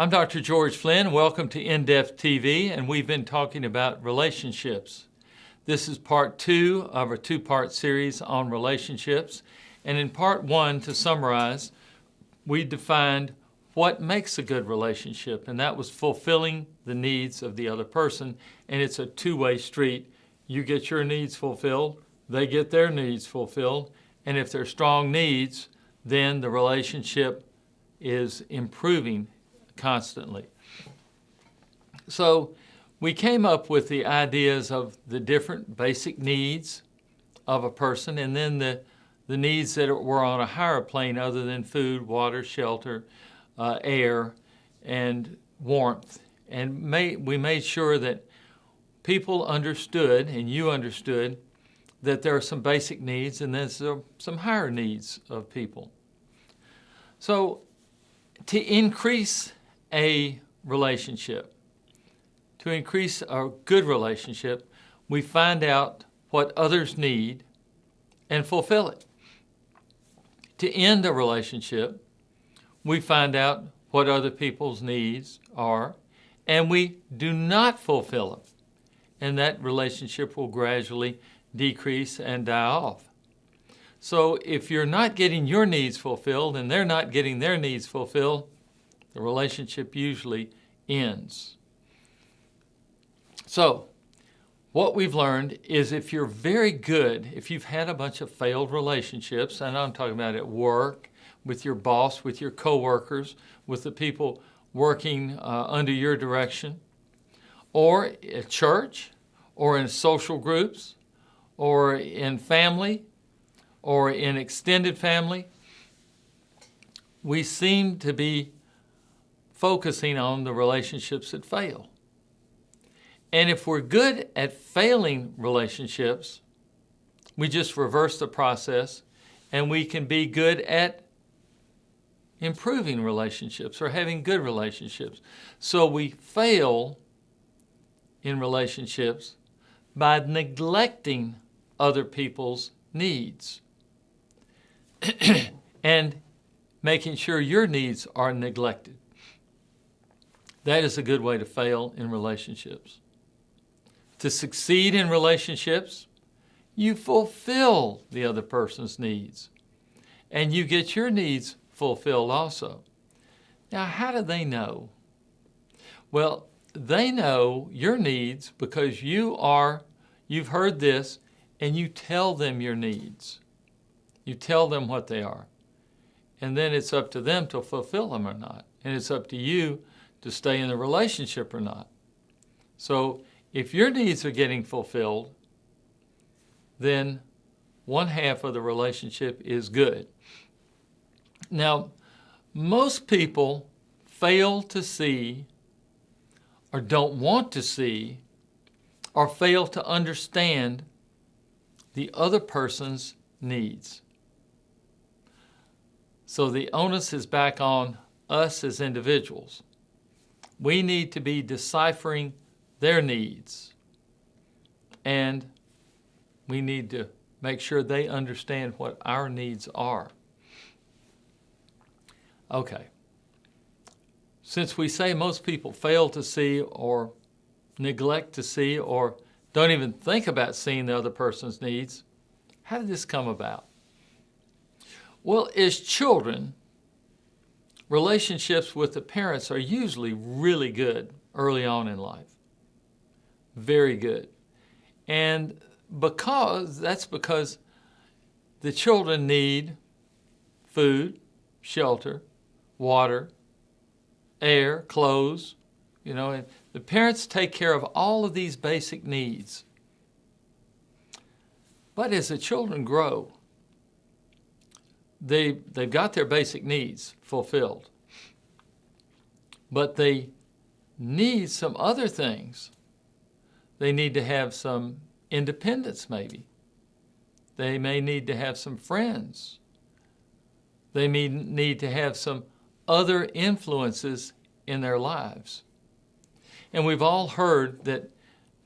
I'm Dr. George Flynn. Welcome to In-Depth TV, and we've been talking about relationships. This is part 2 of a 2-part series on relationships. And in part 1, to summarize, we defined what makes a good relationship, and that was fulfilling the needs of the other person. And it's a two-way street. You get your needs fulfilled, they get their needs fulfilled, and if they're strong needs, then the relationship is improving constantly. So we came up with the ideas of the different basic needs of a person, and then the needs that were on a higher plane other than food, water, shelter, air, and warmth. And we made sure that people understood, and you understood, that there are some basic needs and then some higher needs of people. So to increase a relationship, to increase a good relationship, we find out what others need and fulfill it. To end a relationship, we find out what other people's needs are, and we do not fulfill them. And that relationship will gradually decrease and die off. So if you're not getting your needs fulfilled and they're not getting their needs fulfilled, the relationship usually ends. So what we've learned is if you're very good, if you've had a bunch of failed relationships, and I'm talking about at work, with your boss, with your coworkers, with the people working under your direction, or at church, or in social groups, or in family, or in extended family, we seem to be focusing on the relationships that fail. And if we're good at failing relationships, we just reverse the process and we can be good at improving relationships or having good relationships. So we fail in relationships by neglecting other people's needs and making sure your needs are neglected. That is a good way to fail in relationships. To succeed in relationships, you fulfill the other person's needs, and you get your needs fulfilled also. Now, how do they know? Well, they know your needs because you've heard this, and you tell them your needs. You tell them what they are. And then it's up to them to fulfill them or not. And it's up to you to stay in the relationship or not. So if your needs are getting fulfilled, then one half of the relationship is good. Now, most people fail to see or don't want to see or fail to understand the other person's needs. So the onus is back on us as individuals. We need to be deciphering their needs, and we need to make sure they understand what our needs are. Okay. Since we say most people fail to see or neglect to see or don't even think about seeing the other person's needs, how did this come about? Well, as children, relationships with the parents are usually really good early on in life. Very good. And that's because the children need food, shelter, water, air, clothes, and the parents take care of all of these basic needs. But as the children grow, they've got their basic needs fulfilled. But they need some other things. They need to have some independence, maybe. They may need to have some friends. They may need to have some other influences in their lives. And we've all heard that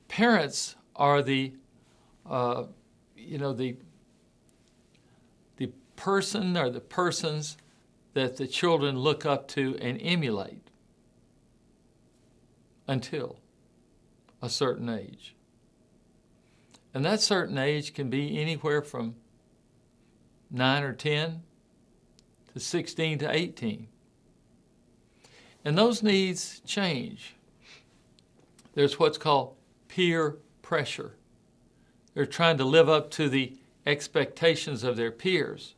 parents are the person or the persons that the children look up to and emulate. until a certain age. And that certain age can be anywhere from 9 or 10 to 16 to 18. And those needs change. There's what's called peer pressure. They're trying to live up to the expectations of their peers.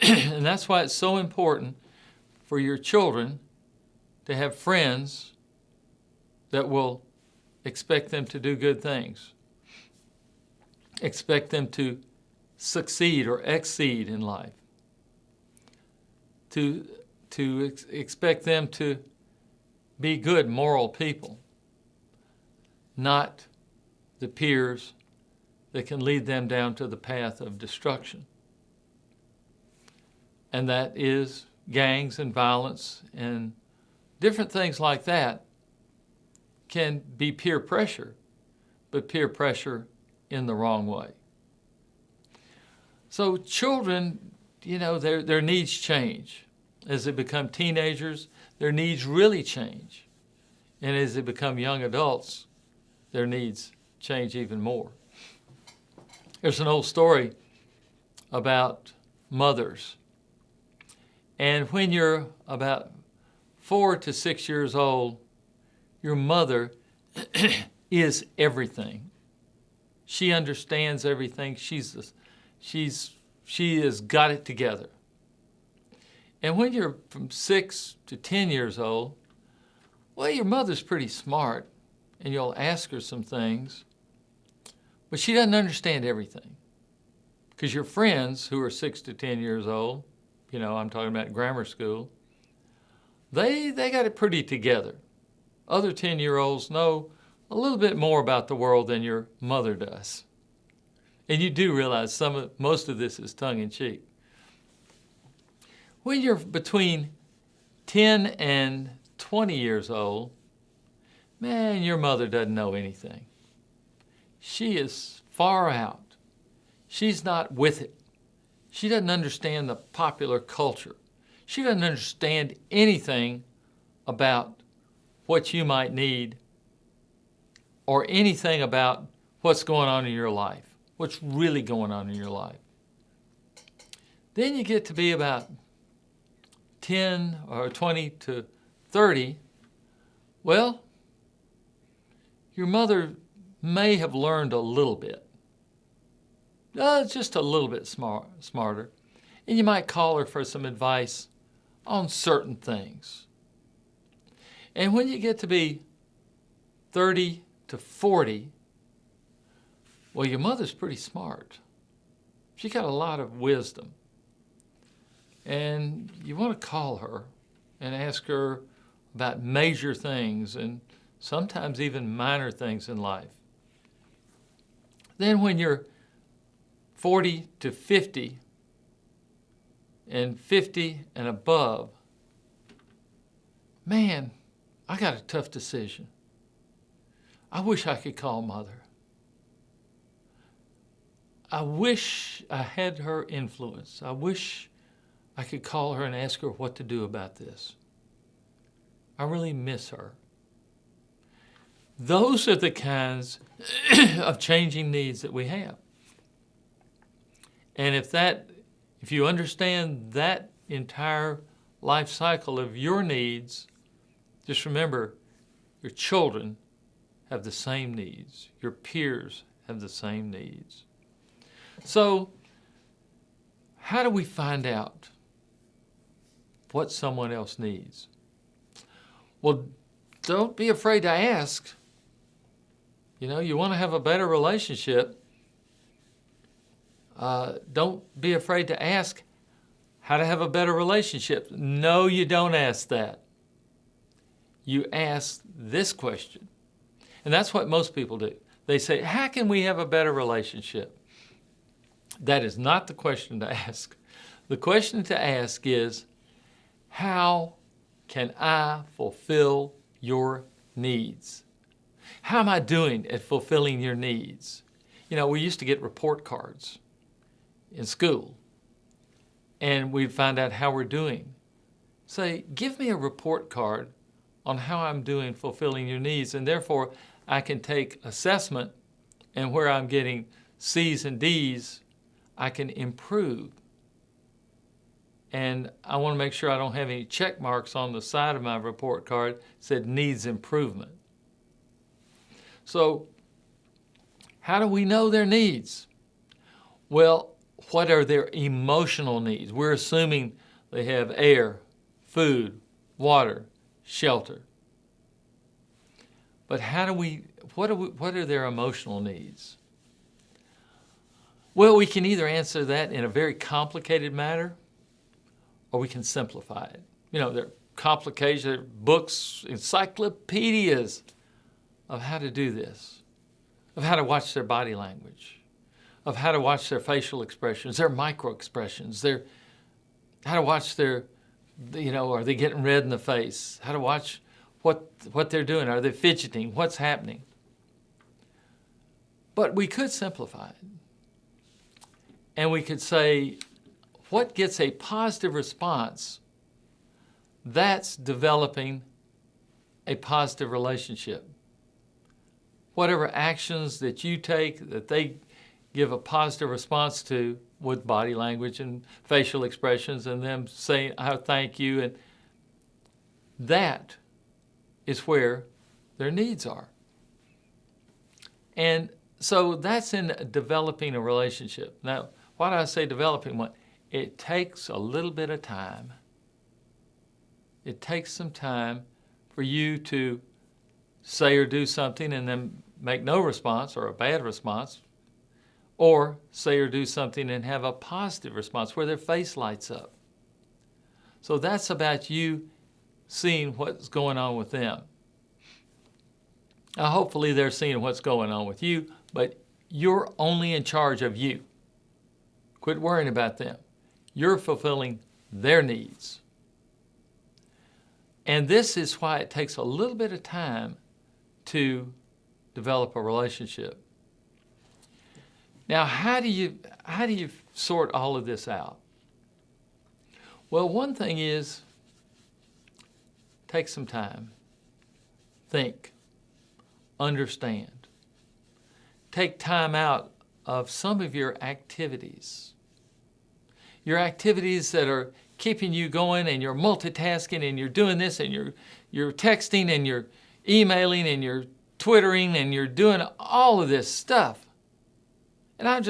And that's why it's so important for your children to have friends that will expect them to do good things, expect them to succeed or exceed in life, to expect them to be good moral people, not the peers that can lead them down to the path of destruction. And that is gangs and violence and different things like that can be peer pressure, but peer pressure in the wrong way. So children, their needs change. As they become teenagers, their needs really change. And as they become young adults, their needs change even more. There's an old story about mothers. And when you're about 4 to 6 years old, your mother is everything. She understands everything. She has got it together. And when you're from 6 to 10 years old, well, your mother's pretty smart, and you'll ask her some things, but she doesn't understand everything. Because your friends who are 6 to 10 years old, I'm talking about grammar school, they got it pretty together. Other 10-year-olds know a little bit more about the world than your mother does. And you do realize most of this is tongue-in-cheek. When you're between 10 and 20 years old, man, your mother doesn't know anything. She is far out. She's not with it. She doesn't understand the popular culture. She doesn't understand anything about what you might need or anything about what's going on in your life, what's really going on in your life. Then you get to be about 10 or 20 to 30. Well, your mother may have learned a little bit, just a little bit smarter, and you might call her for some advice on certain things. And when you get to be 30 to 40, well, your mother's pretty smart. She got a lot of wisdom. And you want to call her and ask her about major things and sometimes even minor things in life. Then when you're 40 to 50 and 50 and above, man, I got a tough decision. I wish I could call Mother. I wish I had her influence. I wish I could call her and ask her what to do about this. I really miss her. Those are the kinds of changing needs that we have. And if you understand that entire life cycle of your needs, just remember, your children have the same needs. Your peers have the same needs. So, how do we find out what someone else needs? Well, don't be afraid to ask. You want to have a better relationship. Don't be afraid to ask how to have a better relationship. No, you don't ask that. You ask this question. And that's what most people do. They say, how can we have a better relationship? That is not the question to ask. The question to ask is, how can I fulfill your needs? How am I doing at fulfilling your needs? We used to get report cards in school, and we'd find out how we're doing. Say, give me a report card on how I'm doing fulfilling your needs. And therefore, I can take assessment, and where I'm getting C's and D's, I can improve. And I want to make sure I don't have any check marks on the side of my report card that said needs improvement. So how do we know their needs? Well, what are their emotional needs? We're assuming they have air, food, water, shelter. But what are their emotional needs? Well, we can either answer that in a very complicated manner, or we can simplify it. There are complications, there are books, encyclopedias of how to do this, of how to watch their body language, of how to watch their facial expressions, their micro expressions, how to watch their, are they getting red in the face? How to watch what they're doing. Are they fidgeting? What's happening? But we could simplify it. And we could say, what gets a positive response, that's developing a positive relationship. Whatever actions that you take that they give a positive response to with body language and facial expressions and them saying, "I thank you," and that is where their needs are. And so that's in developing a relationship. Now, why do I say developing one? It takes a little bit of time. It takes some time for you to say or do something and then make no response or a bad response, or say or do something and have a positive response where their face lights up. So that's about you seeing what's going on with them. Now, hopefully they're seeing what's going on with you, but you're only in charge of you. Quit worrying about them. You're fulfilling their needs. And this is why it takes a little bit of time to develop a relationship. Now, how do you sort all of this out? Well, one thing is, take some time. Think. Understand. Take time out of some of your activities. Your activities that are keeping you going, and you're multitasking and you're doing this and you're texting and you're emailing and you're twittering and you're doing all of this stuff. And I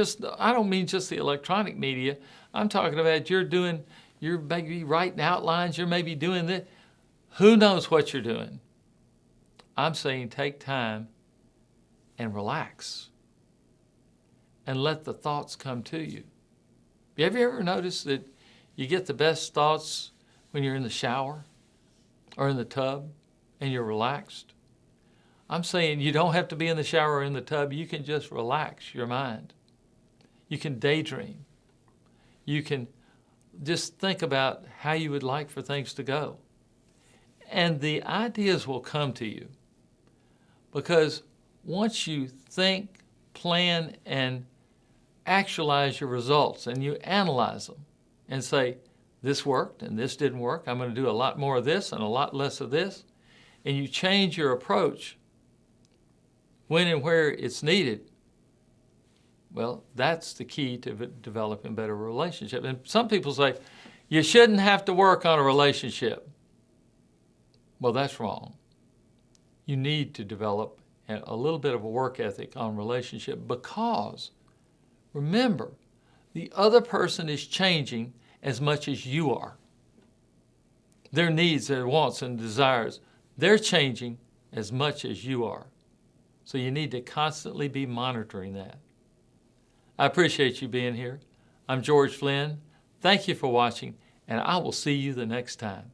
don't mean just the electronic media. I'm talking about you're maybe writing outlines, you're maybe doing this. Who knows what you're doing? I'm saying take time and relax and let the thoughts come to you. Have you ever noticed that you get the best thoughts when you're in the shower or in the tub and you're relaxed? I'm saying you don't have to be in the shower or in the tub. You can just relax your mind. You can daydream. You can just think about how you would like for things to go. And the ideas will come to you, because once you think, plan, and actualize your results, and you analyze them and say, this worked and this didn't work, I'm going to do a lot more of this and a lot less of this, and you change your approach when and where it's needed, well, that's the key to developing a better relationship. And some people say, you shouldn't have to work on a relationship. Well, that's wrong. You need to develop a little bit of a work ethic on relationship, because remember, the other person is changing as much as you are. Their needs, their wants, and desires, they're changing as much as you are. So you need to constantly be monitoring that. I appreciate you being here. I'm George Flynn. Thank you for watching, and I will see you the next time.